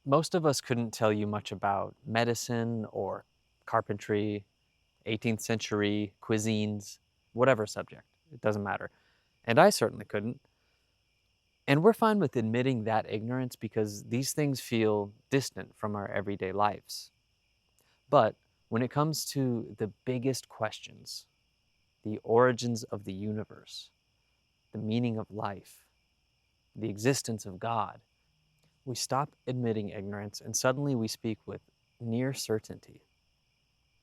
Most of us couldn't tell you much about medicine or carpentry, 18th century cuisines, whatever subject. It doesn't matter. And I certainly couldn't. And we're fine with admitting that ignorance because these things feel distant from our everyday lives. But when it comes to the biggest questions, the origins of the universe, the meaning of life, the existence of God, we stop admitting ignorance and suddenly we speak with near certainty.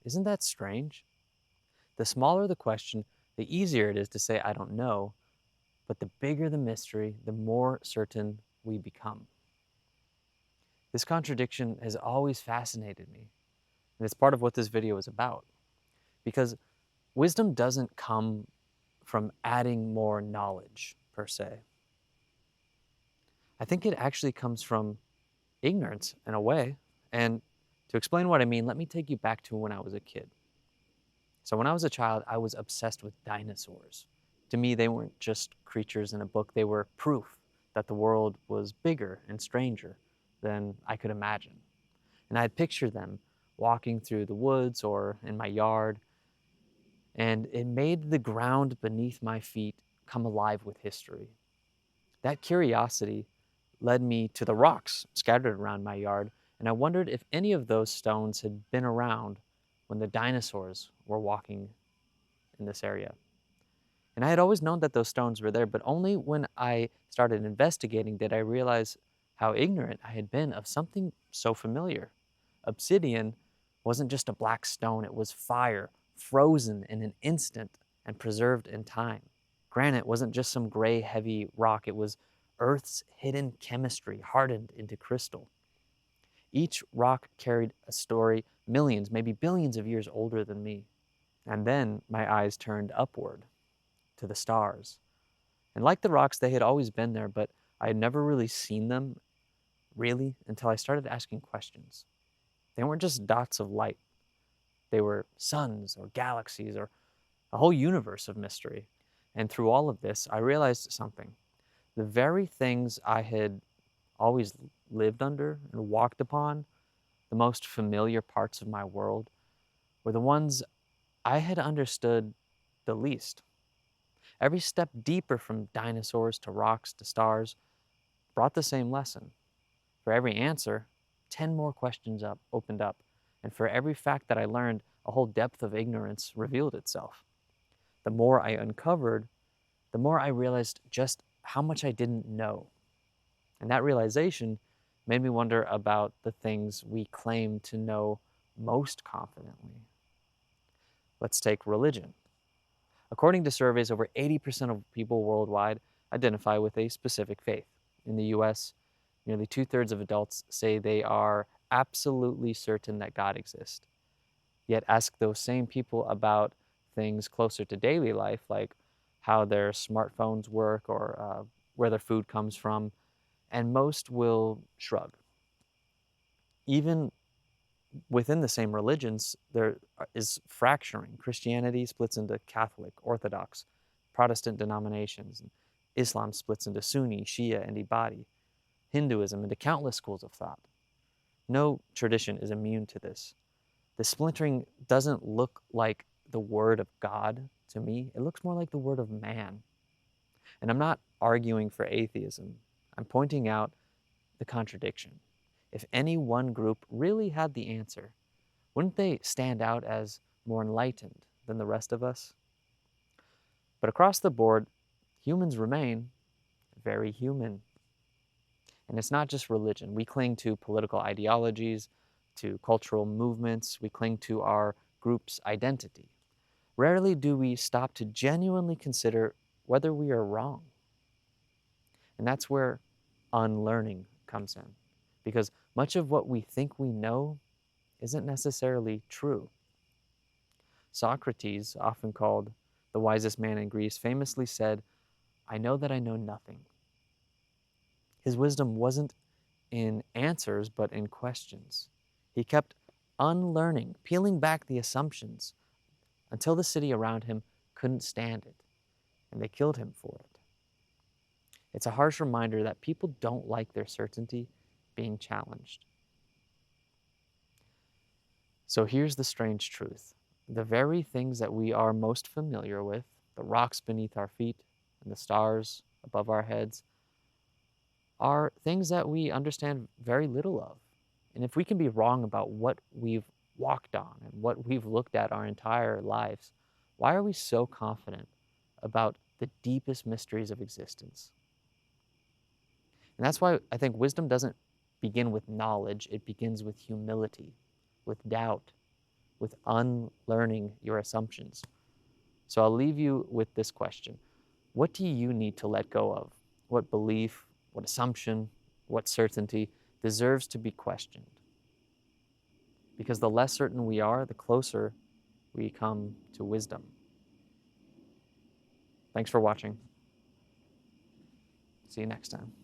Isn't that strange? The smaller the question, the easier it is to say, I don't know, but the bigger the mystery, the more certain we become. This contradiction has always fascinated me, and it's part of what this video is about. Because wisdom doesn't come from adding more knowledge, per se. I think it actually comes from ignorance, in a way. And to explain what I mean, let me take you back to when I was a kid. So when I was a child, I was obsessed with dinosaurs. To me, they weren't just creatures in a book, they were proof that the world was bigger and stranger than I could imagine. And I'd picture them walking through the woods or in my yard, and it made the ground beneath my feet come alive with history. That curiosity led me to the rocks scattered around my yard, and I wondered if any of those stones had been around when the dinosaurs were walking in this area. And I had always known that those stones were there, but only when I started investigating did I realize how ignorant I had been of something so familiar. Obsidian wasn't just a black stone, it was fire, frozen in an instant and preserved in time. Granite wasn't just some gray, heavy rock, it was Earth's hidden chemistry hardened into crystal. Each rock carried a story millions, maybe billions of years older than me. And then my eyes turned upward to the stars. And like the rocks, they had always been there, but I had never really seen them, really, until I started asking questions. They weren't just dots of light, they were suns or galaxies or a whole universe of mystery. And through all of this, I realized something. The very things I had always lived under and walked upon, the most familiar parts of my world, were the ones I had understood the least. Every step deeper from dinosaurs to rocks to stars brought the same lesson. For every answer, 10 more questions opened up. And for every fact that I learned, a whole depth of ignorance revealed itself. The more I uncovered, the more I realized just how much I didn't know. And that realization made me wonder about the things we claim to know most confidently. Let's take religion. According to surveys, over 80% of people worldwide identify with a specific faith. In the US, nearly two-thirds of adults say they are absolutely certain that God exists. Yet ask those same people about things closer to daily life, like how their smartphones work or where their food comes from, and most will shrug. Even within the same religions, there is fracturing. Christianity splits into Catholic, Orthodox, Protestant denominations. And Islam splits into Sunni, Shia, and Ibadi. Hinduism into countless schools of thought. No tradition is immune to this. The splintering doesn't look like the word of God to me. It looks more like the word of man. And I'm not arguing for atheism. I'm pointing out the contradiction. If any one group really had the answer, wouldn't they stand out as more enlightened than the rest of us? But across the board, humans remain very human. And it's not just religion. We cling to political ideologies, to cultural movements, we cling to our group's identity. Rarely do we stop to genuinely consider whether we are wrong. And that's where unlearning comes in. Because much of what we think we know isn't necessarily true. Socrates, often called the wisest man in Greece, famously said, I know that I know nothing. His wisdom wasn't in answers, but in questions. He kept unlearning, peeling back the assumptions until the city around him couldn't stand it, and they killed him for it. It's a harsh reminder that people don't like their certainty being challenged. So here's the strange truth. The very things that we are most familiar with, the rocks beneath our feet and the stars above our heads, are things that we understand very little of. And if we can be wrong about what we've walked on and what we've looked at our entire lives, why are we so confident about the deepest mysteries of existence? And that's why I think wisdom doesn't begin with knowledge, it begins with humility, with doubt, with unlearning your assumptions. So I'll leave you with this question. What do you need to let go of? What belief, what assumption, what certainty deserves to be questioned? Because the less certain we are, the closer we come to wisdom. Thanks for watching. See you next time.